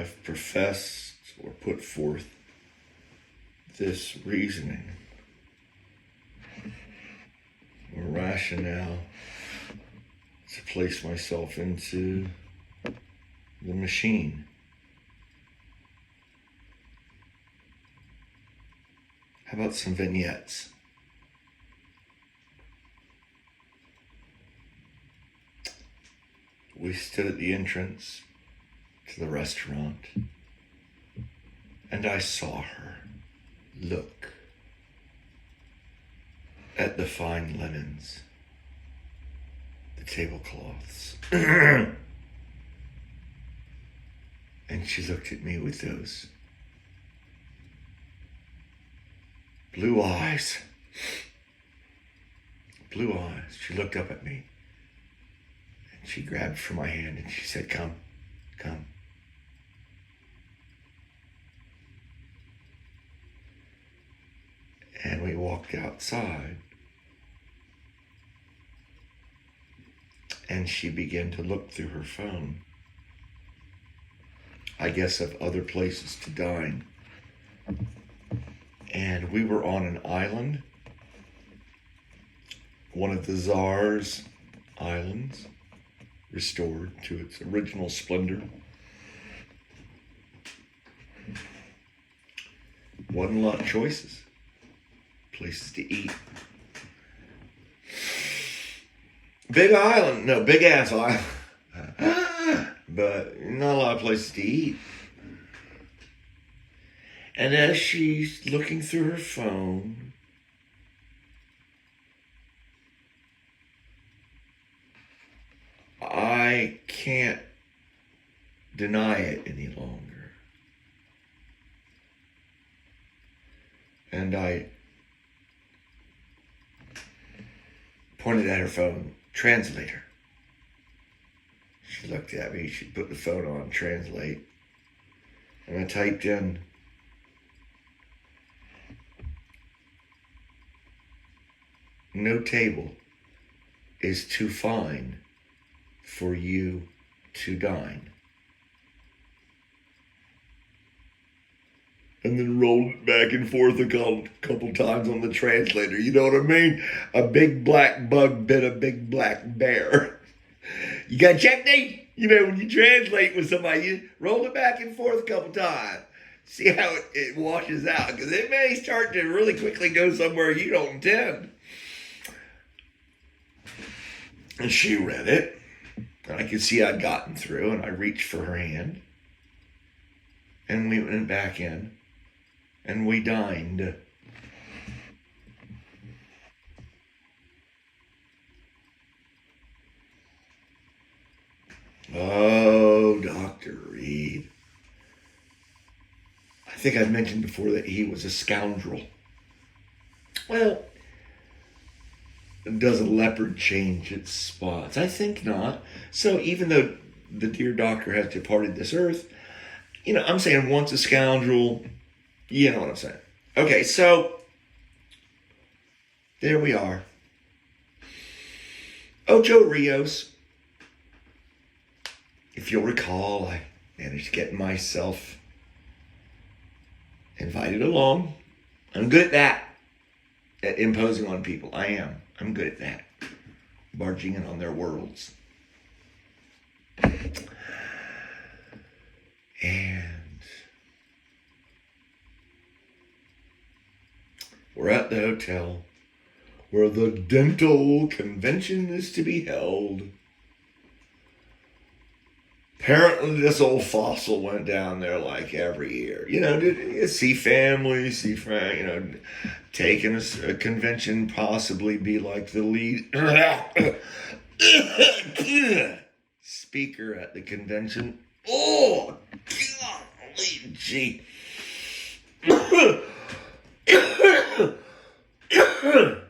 I've professed or put forth this reasoning or rationale to place myself into the machine. How about some vignettes? We stood at the entrance to the restaurant, and I saw her look at the fine linens, the tablecloths. And she looked at me with those blue eyes. Blue eyes. She looked up at me and she grabbed for my hand and she said, "Come, come." And we walked outside. And she began to look through her phone, I guess of other places to dine. And we were on an island, one of the Tsar's islands, restored to its original splendor. Wasn't a lot of choices, places to eat. Big island, no, big ass island, but not a lot of places to eat. And as she's looking through her phone, I can't deny it any longer. And I pointed at her phone, "Translator." She looked at me, she put the phone on, translate. And I typed in, "No table is too fine for you to dine." And then rolled it back and forth a couple times on the translator. You know what I mean? A big black bug bit a big black bear. You got to check these. You know, when you translate with somebody, you roll it back and forth a couple times. See how it washes out. Because it may start to really quickly go somewhere you don't intend. And she read it. And I could see I'd gotten through. And I reached for her hand. And we went back in. And we dined. Oh, Dr. Reed. I think I've mentioned before that he was a scoundrel. Well, does a leopard change its spots? I think not. So even though the dear doctor has departed this earth, you know, I'm saying once a scoundral, you know what I'm saying. Okay, so there we are. Ocho Rios. If you'll recall, I managed to get myself invited along. I'm good at that. At imposing on people. I am. I'm good at that. Barging in on their worlds. And we're at the hotel where the dental convention is to be held. Apparently this old fossil went down there like every year. You know, to see family, see friends, you know, taking a convention, possibly be like the lead speaker at the convention. Oh, golly gee.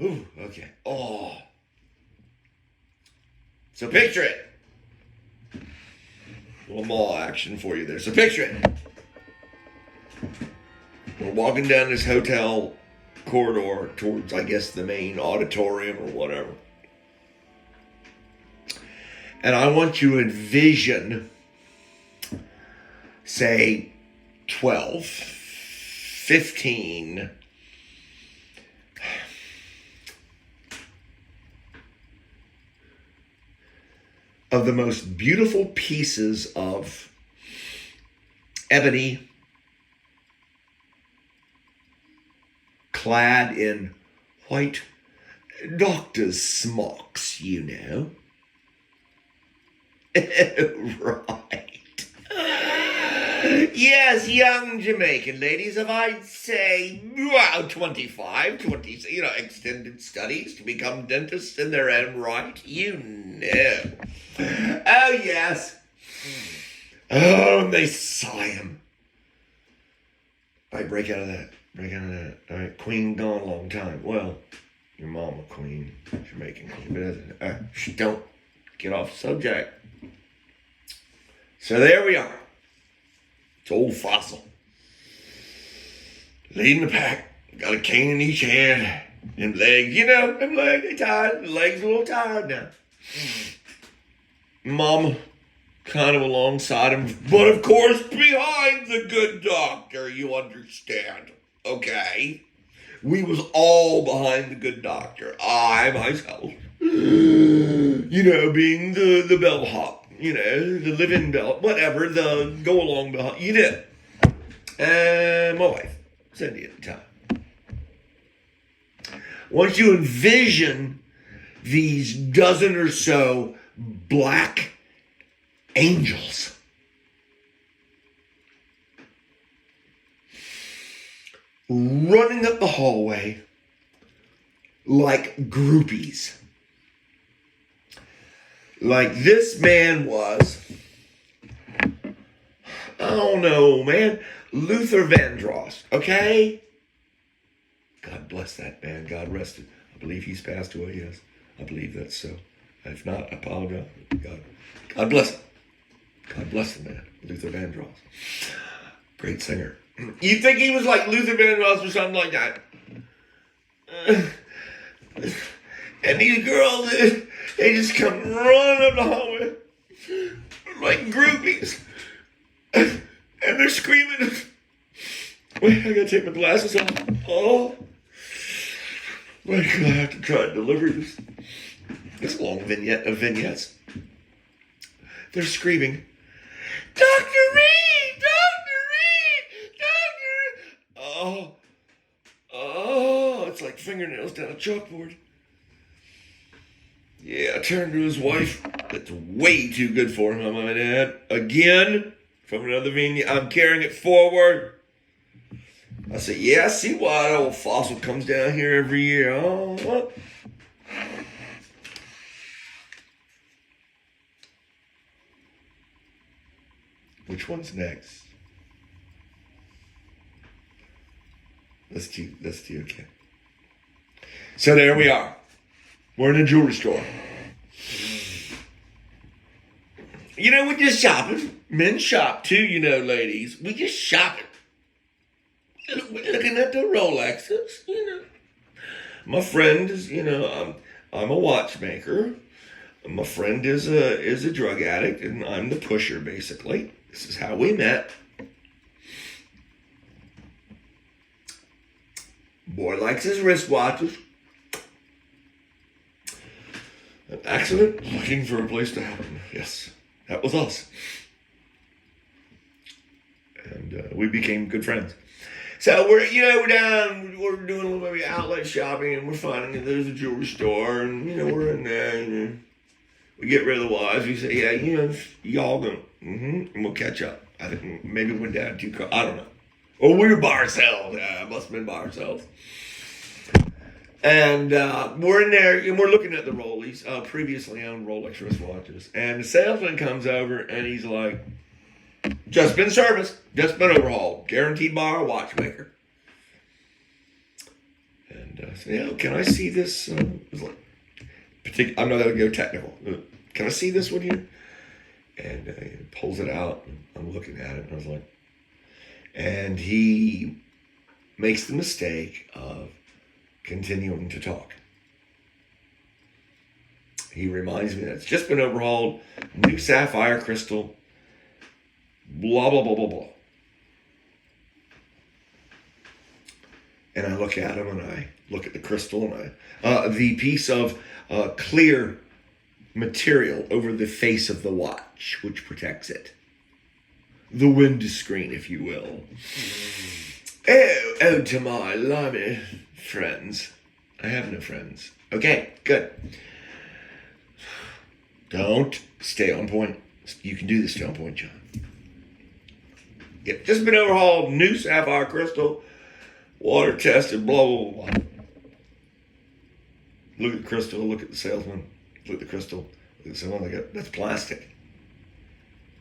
Ooh, okay. Oh. So picture it. A little mall action for you there. So picture it. We're walking down this hotel corridor towards, I guess, the main auditorium or whatever. And I want you to envision say 12, 15 of the most beautiful pieces of ebony clad in white doctor's smocks, you know. Right. Yes, young Jamaican ladies of, I'd say, 25, 20, extended studies to become dentists in their own right. You know. Oh, yes. Oh, and they sigh him. All right, break out of that. All right, queen gone a long time. Well, your mama queen, Jamaican queen, but don't get off subject. So there we are. It's old Fossil. Leading the pack. Got a cane in each hand. Them legs, they tired. The legs are a little tired now. Mama kind of alongside him, but of course behind the good doctor, you understand. Okay? We was all behind the good doctor. I myself, being the bellhop. The live-in belt, whatever, the go-along belt, and my wife, Cindy at the time. Once you envision these dozen or so black angels running up the hallway like groupies. Like this man was, I don't know, man, Luther Vandross, okay? God bless that man. God rest it. I believe he's passed away, yes. I believe that's so. If not, I apologize. God bless him. God bless the man, Luther Vandross. Great singer. You think he was like Luther Vandross or something like that? And these girls, they just come running up the hallway like groupies. And they're screaming. Wait, I gotta take my glasses off. Oh. Wait, I have to try to deliver this. It's a long vignette of vignettes. They're screaming, Dr. Reed! Dr. Reed! Dr. Oh, it's like fingernails down a chalkboard. Yeah, I turned to his wife. That's way too good for him, I might add. Again, from another vignette. I'm carrying it forward. I said, yeah, I see why that old Fossil comes down here every year. Oh, what? Which one's next? Let's do okay. So there we are. We're in a jewelry store. We're just shopping. Men shop too, ladies. We just shopping. We're looking at the Rolexes, My friend is, I'm a watchmaker. My friend is a drug addict, and I'm the pusher, basically. This is how we met. Boy likes his wristwatches. An accident, looking for a place to happen. Yes, that was us. And we became good friends. So we're down, we're doing a little bit of outlet shopping, and we're finding that there's a jewelry store, and, we're in there, we get rid of the wives. We say, yeah, y'all go, and we'll catch up. I think maybe we went down 2 cars, I don't know. Or we were by ourselves. Must have been by ourselves. And we're in there, and we're looking at the Rollies, previously owned Rolex wristwatches. And the salesman comes over, and he's like, just been serviced, just been overhauled, guaranteed by our watchmaker. And I said, can I see this? I'm not going to go technical. Can I see this one here? And he pulls it out, and I'm looking at it, and I was like, and he makes the mistake of continuing to talk. He reminds me that it's just been overhauled, new sapphire crystal, blah, blah, blah, blah, blah. And I look at him and I look at the crystal and the piece of clear material over the face of the watch, which protects it. The window screen, if you will. Oh, to my limey friends. I have no friends. Okay, good. Don't stay on point. You can do this, stay on point, John. Yep, just been overhauled, new sapphire crystal, water tested, blah, blah, blah, blah. Look at the crystal, look at the salesman, look at the crystal, look at the salesman, that's plastic.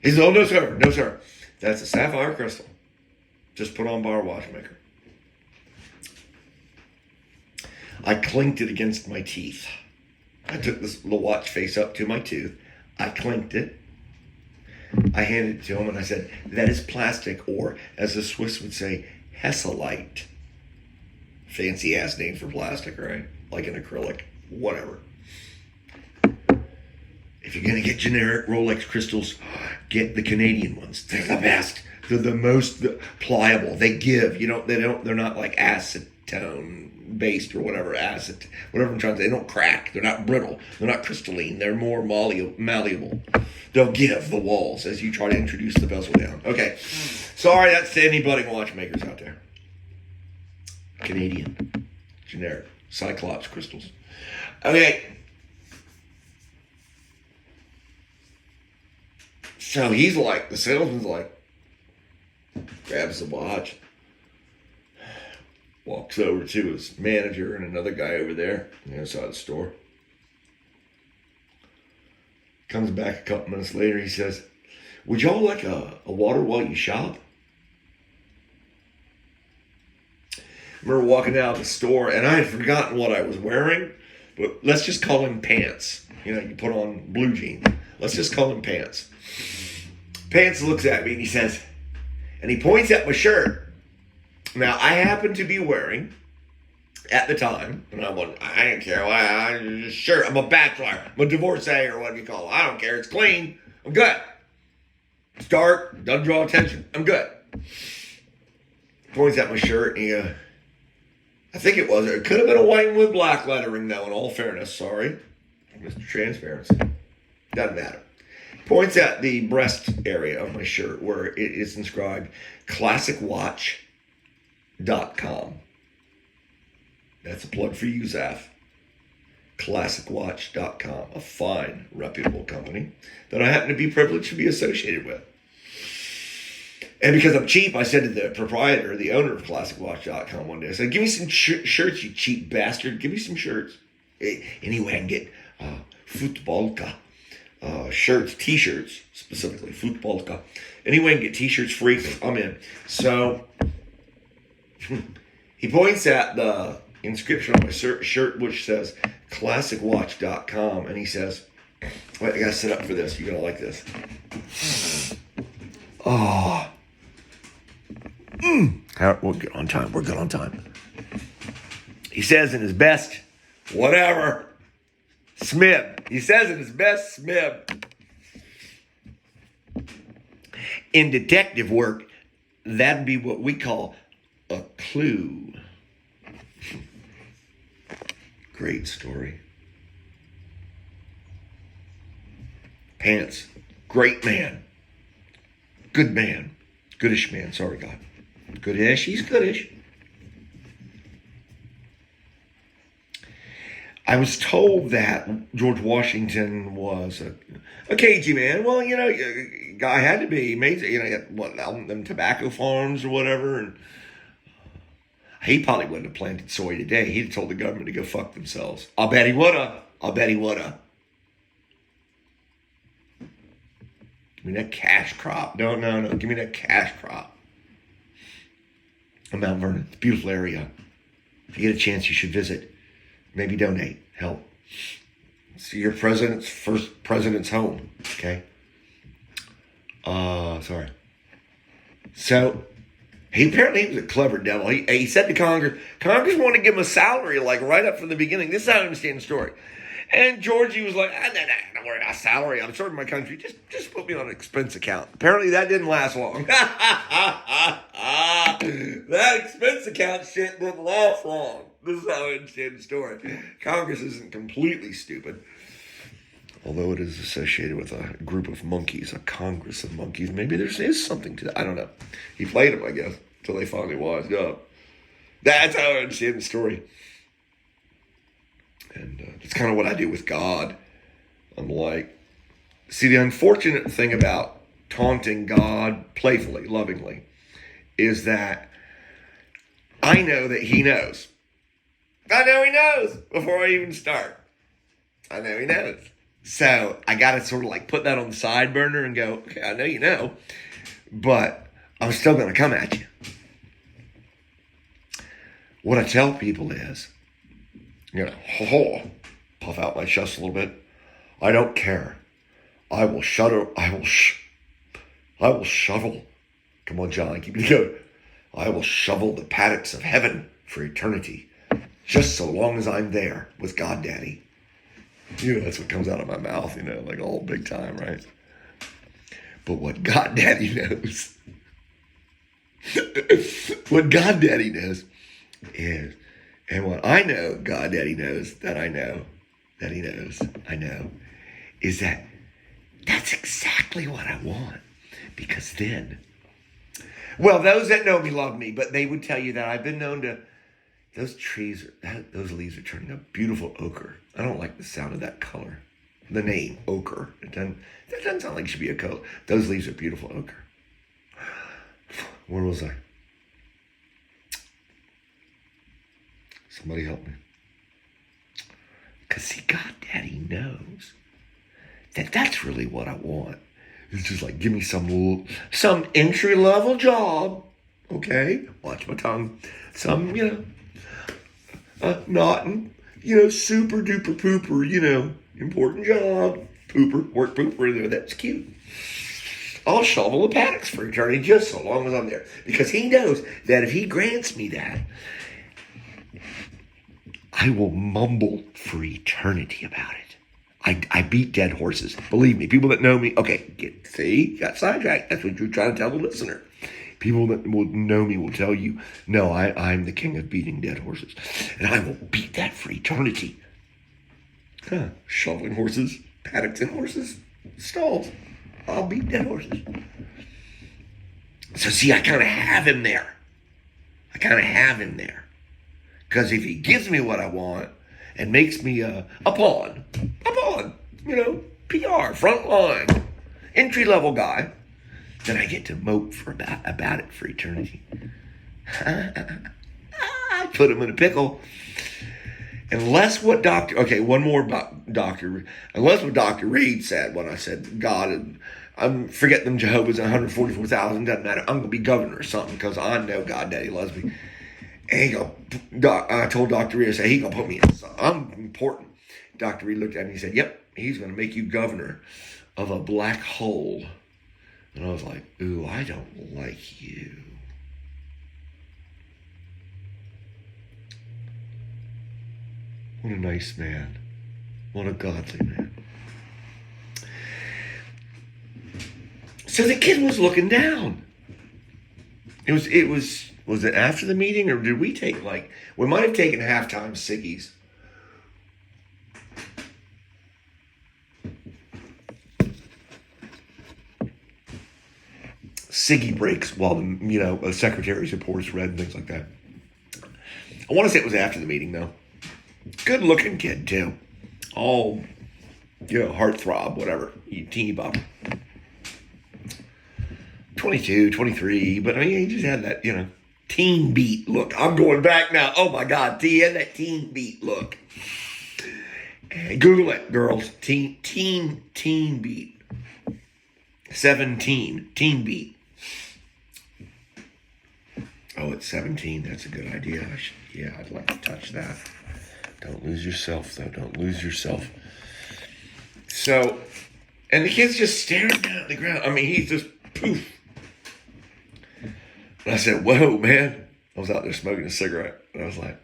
He said, oh, no, sir, no, sir. That's a sapphire crystal. Just put on by our watchmaker. I clinked it against my teeth. I took this little watch face up to my tooth. I clinked it. I handed it to him and I said, that is plastic, or as the Swiss would say, Hesselite. Fancy ass name for plastic, right? Like an acrylic, whatever. If you're gonna get generic Rolex crystals, get the Canadian ones. They're the best. They're the most pliable. They give. They're not like acetone based or whatever, whatever I'm trying to say. They don't crack. They're not brittle. They're not crystalline. They're more malleable. They'll give the walls as you try to introduce the bezel down. Okay. Sorry, that's to any budding watchmakers out there. Canadian. Generic. Cyclops crystals. Okay. So he's like, the salesman's like, grabs the watch, walks over to his manager and another guy over there on the other side of the store. Comes back a couple minutes later, he says, would y'all like a water while you shop? I remember walking out of the store and I had forgotten what I was wearing, but let's just call them pants. You put on blue jeans. Let's just call them pants. Pants looks at me and he says, and he points at my shirt. Now, I happen to be wearing, at the time, and I'm like, I don't care, shirt, I'm a bachelor, I'm a divorcee, or whatever you call it. I don't care, it's clean, I'm good. It's dark, doesn't draw attention, I'm good. Points at my shirt, and I think it could have been a white with black lettering, though, in all fairness, sorry. Mr. Transparency. Doesn't matter. Points at the breast area of my shirt where it is inscribed classicwatch.com. That's a plug for you, Zaf. Classicwatch.com, a fine, reputable company that I happen to be privileged to be associated with. And because I'm cheap, I said to the proprietor, the owner of classicwatch.com one day, I said, give me some shirts, you cheap bastard. Give me some shirts. Anyway, I can get futbolka. Shirts, t-shirts, specifically, futbolka. Anyway, I can get t-shirts free, I'm in. So, he points at the inscription on my shirt, which says classicwatch.com, and he says, wait, I gotta sit up for this, you're gonna like this. Oh. We're good on time, He says in his best, whatever, Smib. He says in his best Smib. In detective work, that'd be what we call a clue. Great story. Pants. Great man. Good man. Goodish man. Sorry, God. Goodish. He's goodish. I was told that George Washington was a cagey man. Well, guy had to be. He made, he had them tobacco farms or whatever, and he probably wouldn't have planted soy today. He'd have told the government to go fuck themselves. I'll bet he woulda. Give me that cash crop. No. Give me that cash crop. Mount Vernon. It's a beautiful area. If you get a chance, you should visit. Maybe donate. Help. See your first president's home. Okay? Sorry. So, he was a clever devil. He said to Congress wanted to give him a salary like right up from the beginning. This is how I understand the story. And Georgie was like, don't worry about salary. I'm serving my country. Just put me on an expense account. Apparently that didn't last long. That expense account shit didn't last long. This is how I understand the story. Congress isn't completely stupid. Although it is associated with a group of monkeys, a congress of monkeys. Maybe there is something to that. I don't know. He played them, I guess, until they finally wised up. That's how I understand the story. And that's kind of what I do with God. I'm like, see, the unfortunate thing about taunting God playfully, lovingly, is that I know that he knows. I know he knows before I even start. I know he knows. So I got to sort of like put that on the side burner and go, okay, I know you know, but I'm still going to come at you. What I tell people is, puff out my chest a little bit. I don't care. I will shovel. Come on, John, keep it going. I will shovel the paddocks of heaven for eternity, just so long as I'm there with God Daddy. That's what comes out of my mouth, like all big time, right? But what God Daddy knows, what God Daddy knows is, and what I know God Daddy knows that I know, that he knows I know, is that that's exactly what I want. Because then, well, those that know me love me, but they would tell you that I've been known to, those leaves are turning a beautiful ochre. I don't like the sound of that color. The name, ochre. That doesn't sound like it should be a color. Those leaves are beautiful ochre. Where was I? Somebody help me. Because see, God Daddy knows that that's really what I want. It's just like, give me some entry-level job. Okay? Watch my tongue. Some, not, super duper pooper, important job. Work pooper, that's cute. I'll shovel the paddocks for eternity just so long as I'm there. Because he knows that if he grants me that, I will mumble for eternity about it. I beat dead horses. Believe me, people that know me, okay, got sidetracked. That's what you're trying to tell the listener. People that will know me will tell you, no, I'm the king of beating dead horses. And I will beat that for eternity. Shoveling horses, paddocks and horses, stalls. I'll beat dead horses. So see, I kind of have him there. Because if he gives me what I want and makes me a pawn, PR, front line, entry-level guy, then I get to mope about it for eternity. I put him in a pickle. Unless what Dr. Reed said when I said God, and I'm forget them Jehovah's 144,000, doesn't matter. I'm going to be governor or something because I know God Daddy loves me. And I told Dr. Reed, I said, he's going to put me in something. I'm important. Dr. Reed looked at me and he said, yep, he's going to make you governor of a black hole. And I was like, ooh, I don't like you. What a nice man. What a godly man. So the kid was looking down. Was it after the meeting or did we take we might have taken halftime ciggies. Siggy breaks while the secretary's reports read and things like that. I want to say it was after the meeting though. Good looking kid too. All, heartthrob, whatever. Teeny bopper. 22, 23, but he just had that, teen beat look. I'm going back now. Oh my God, he had that teen beat look. Google it, girls. Teen beat. 17, teen beat. Oh, it's 17. That's a good idea. I'd like to touch that. Don't lose yourself, though. Don't lose yourself. So, and the kid's just staring down at the ground. He's just poof. And I said, whoa, man. I was out there smoking a cigarette. And I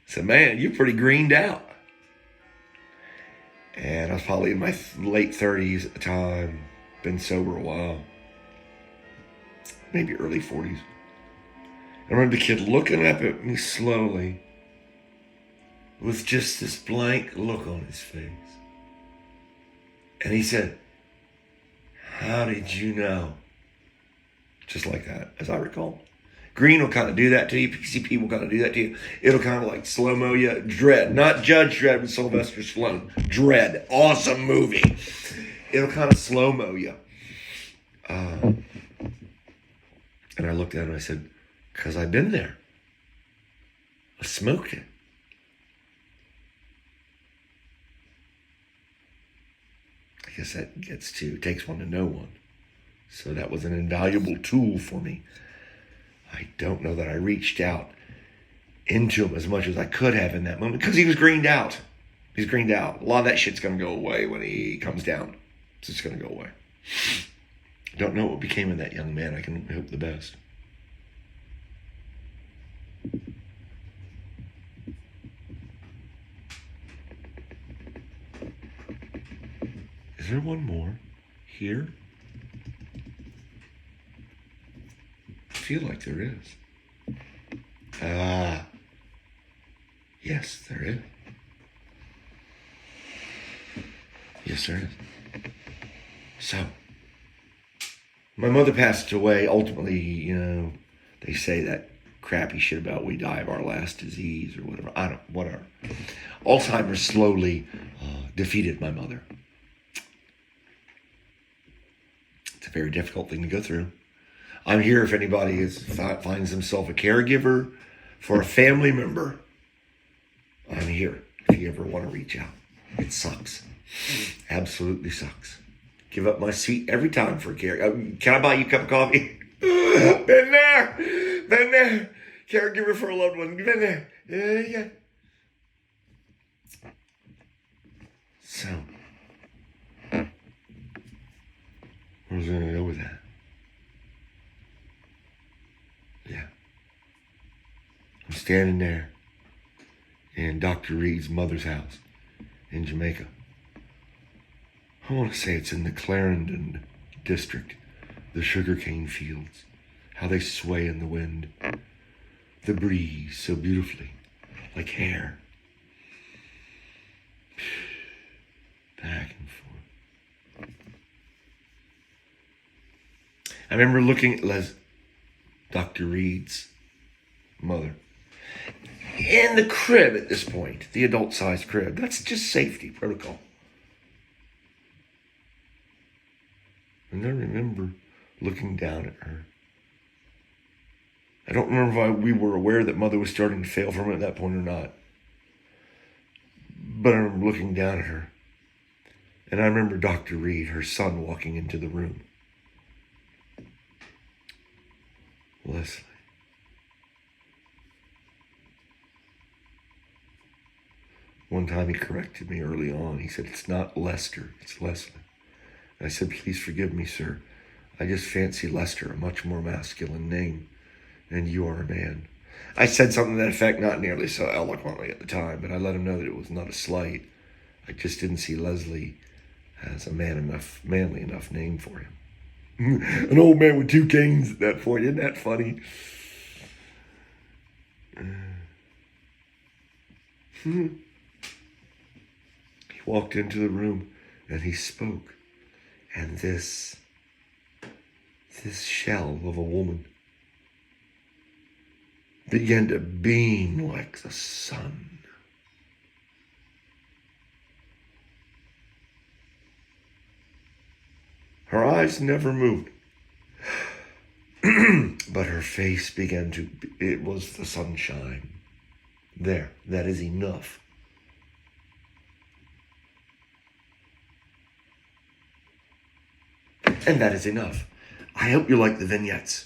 said, man, you're pretty greened out. And I was probably in my late 30s at the time. Been sober a while. Maybe early 40s. I remember the kid looking up at me slowly with just this blank look on his face. And he said, "How did you know?" Just like that, as I recall. Green will kind of do that to you. PCP will kind of do that to you. It'll kind of like slow-mo you. Dread, not Judge Dredd with Sylvester Stallone. Dread, awesome movie. It'll kind of slow-mo you. And I looked at him and I said, "Because I've been there. I smoked it." I guess that takes one to know one. So that was an invaluable tool for me. I don't know that I reached out into him as much as I could have in that moment because he was greened out. He's greened out. A lot of that shit's going to go away when he comes down. It's just going to go away. I don't know what became of that young man. I can hope the best. Is there one more here? I feel like there is. Yes, there is. Yes, there is. So, my mother passed away. Ultimately, they say that crappy shit about we die of our last disease or whatever. Whatever. Alzheimer's slowly defeated my mother. It's a very difficult thing to go through. I'm here if anybody finds himself a caregiver for a family member. I'm here if you ever want to reach out. It sucks. Absolutely sucks. Give up my seat every time for a care. Can I buy you a cup of coffee? Been there. Caregiver for a loved one. Been there. Yeah. So, where was I going to go with that? Yeah. I'm standing there in Dr. Reed's mother's house in Jamaica. I want to say it's in the Clarendon district, the sugarcane fields, how they sway in the wind, the breeze so beautifully, like hair, back and forth. I remember looking at Dr. Reed's mother in the crib at this point, the adult-sized crib. That's just safety protocol. And I remember looking down at her. I don't remember if we were aware that mother was starting to fail from it at that point or not. But I remember looking down at her. And I remember Dr. Reed, her son, walking into the room. Leslie. One time he corrected me early on. He said, "It's not Lester, it's Leslie." And I said, "Please forgive me, sir. I just fancy Lester, a much more masculine name. And you are a man." I said something to that effect, not nearly so eloquently at the time, but I let him know that it was not a slight. I just didn't see Leslie as a manly enough name for him. An old man with two canes at that point. Isn't that funny? He walked into the room and he spoke. And this shell of a woman began to beam like the sun. Her eyes never moved, but her face it was the sunshine. There, that is enough. And that is enough. I hope you like the vignettes.